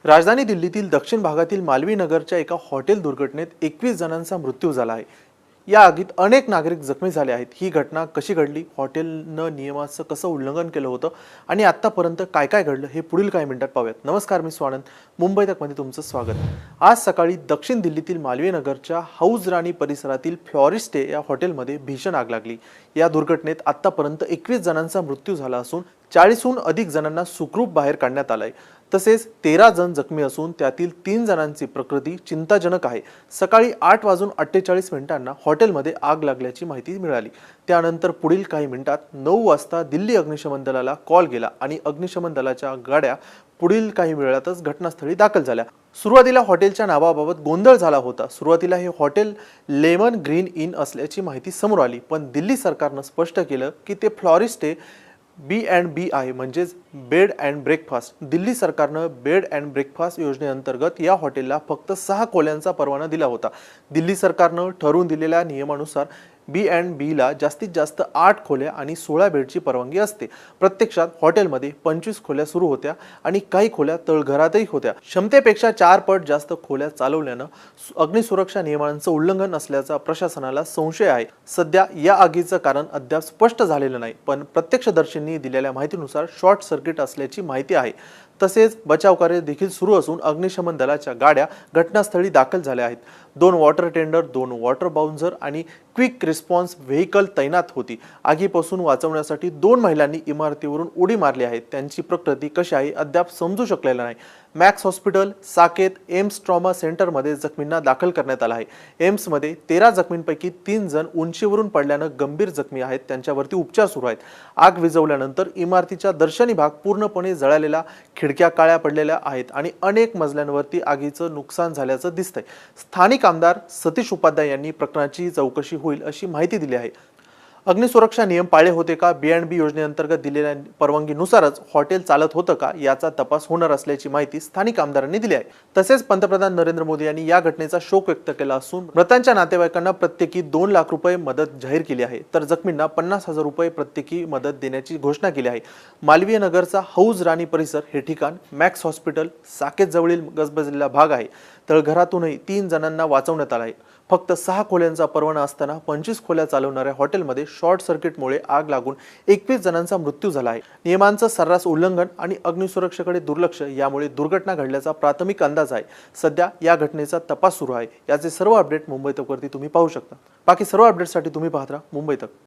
राजधानी दिल्लीतील दक्षिण भागातील मालवी नगरच्या एका हॉटेल दुर्घटनेत 21 जणांचा मृत्यू झाला आहे। या आगीत अनेक नागरिक जखमी झाले आहेत। ही घटना कशी घडली, हॉटेलनं नियमाचं कसं उल्लंघन केलं होतं आणि आतापर्यंत काय काय घडलं हे पुढील काही मिनिटात पाहूयात। नमस्कार, मी स्वानंद, मुंबई तक मध्ये तुमचं स्वागत। आज सकाळी दक्षिण दिल्लीतील मालवी नगरच्या हाऊस राणी परिसरातील फ्लोरिस्टे या हॉटेलमध्ये भीषण आग लागली। या दुर्घटनेत आतापर्यंत 21 जणांचा मृत्यू झाला असून 40हून अधिक जणांना सुखरूप बाहेर काढण्यात आलंय। तसेच 13 जण जखमी असून त्यातील 3 जणांची प्रकृती चिंताजनक आहे। सकाळी 8:48 हॉटेलमध्ये आग लागल्याची माहिती मिळाली। त्यानंतर पुढील काही मिनिटात 9 वाजता दिल्ली अग्निशमन दलाला कॉल गेला आणि अग्निशमन दलाच्या गाड्या पुढील काही वेळातच घटनास्थळी दाखल झाल्या। सुरुवातीला हॉटेलच्या नावाबाबत गोंधळ झाला होता। सुरुवातीला हे हॉटेल लेमन ग्रीन इन असल्याची माहिती समोर आली, पण दिल्ली सरकारनं स्पष्ट केलं की ते फ्लोरिस्टे B&B आहे, म्हणजेच बेड अँड ब्रेकफास्ट। दिल्ली सरकारनं बेड अँड ब्रेकफास्ट योजनेअंतर्गत या हॉटेलला फक्त 6 खोल्यांचा परवाना दिला होता। दिल्ली सरकारनं ठरवून दिलेल्या नियमानुसार B&Bला जास्तीत जास्त 8 खोल्या आणि 16 बेडची परवानगी असते। प्रत्यक्षात हॉटेलमध्ये 25 खोल्या सुरू होत्या आणि काही खोल्या तळघरातही होत्या। क्षमतेपेक्षा 4 पट जास्त खोल्या चालवल्यानं अग्निसुरक्षा नियमांचं उल्लंघन असल्याचा प्रशासनाला संशय आहे। सध्या या आगीचं कारण अद्याप स्पष्ट झालेलं नाही, पण प्रत्यक्षदर्शींनी दिलेल्या माहितीनुसार शॉर्ट सर्किट असल्याची माहिती आहे। तसेच बचाव कार्य देखील सुरू असून अग्निशमन दलाच्या गाड्या घटनास्थळी दाखल झाल्या आहेत। 2 वॉटर टेंडर, 2 वॉटर बाउन्सर आणि क्विक रिस्पॉन्स व्हेकल तैनात होती। आगीपासून वाचवण्यासाठी 2 महिलांनी इमारतीवरून उडी मारली आहे। त्यांची प्रकृती कशी आहे अद्याप समजू शकलेलं नाही। Max hospital, Saket, AIIMS trauma सेंटरमध्ये जखमींना दाखल करण्यात आलं आहे। एम्समध्ये 13 जखमींपैकी 3 जण उंचीवरून पडल्यानं गंभीर जखमी आहेत, त्यांच्यावरती उपचार सुरू आहेत। आग विझवल्यानंतर इमारतीचा दर्शनी भाग पूर्णपणे जळालेला, खिडक्या काळ्या पडलेल्या आहेत आणि अनेक मजल्यांवरती आगीचं नुकसान झाल्याचं दिसतंय। स्थानिक आमदार सतीश उपाध्याय यांनी प्रकरणाची चौकशी होईल अशी माहिती दिली आहे। अग्निसुरक्षा नियम पाळले होते का, B&B योजनेअंतर्गत दिलेल्या परवानगीनुसारच हॉटेल चालत होतं का, याचा तपास होणार असल्याची माहिती स्थानिक आमदारांनी दिली आहे। तसेच पंतप्रधान नरेंद्र मोदी यांनी या घटनेचा शोक व्यक्त केला असून मृतांच्या नातेवाईकांना प्रत्येकी 2 लाख रुपये मदत जाहीर केली आहे, तर जखमींना 50,000 रुपये प्रत्येकी मदत देण्याची घोषणा केली आहे। मालवीय नगरचा हाऊस राणी परिसर हे ठिकाण मॅक्स हॉस्पिटल, साकेत जवळील गजबजलेला भाग आहे। तळघरातूनही 3 जणांना वाचवण्यात आलं आहे। फक्त 6 खोल्यांचा परवाना असताना 25 खोल्या चालवणाऱ्या हॉटेलमध्ये शॉर्ट सर्किटमुळे आग लागून 21 जणांचा मृत्यू झाला आहे। नियमांचं सर्रास उल्लंघन आणि अग्निसुरक्षेकडे दुर्लक्ष यामुळे दुर्घटना घडल्याचा प्राथमिक अंदाज आहे। सध्या या घटनेचा तपास सुरू आहे। याचे सर्व अपडेट मुंबई तक वरती तुम्ही पाहू शकता। बाकी सर्व अपडेटसाठी तुम्ही पाहत राहा मुंबई तक।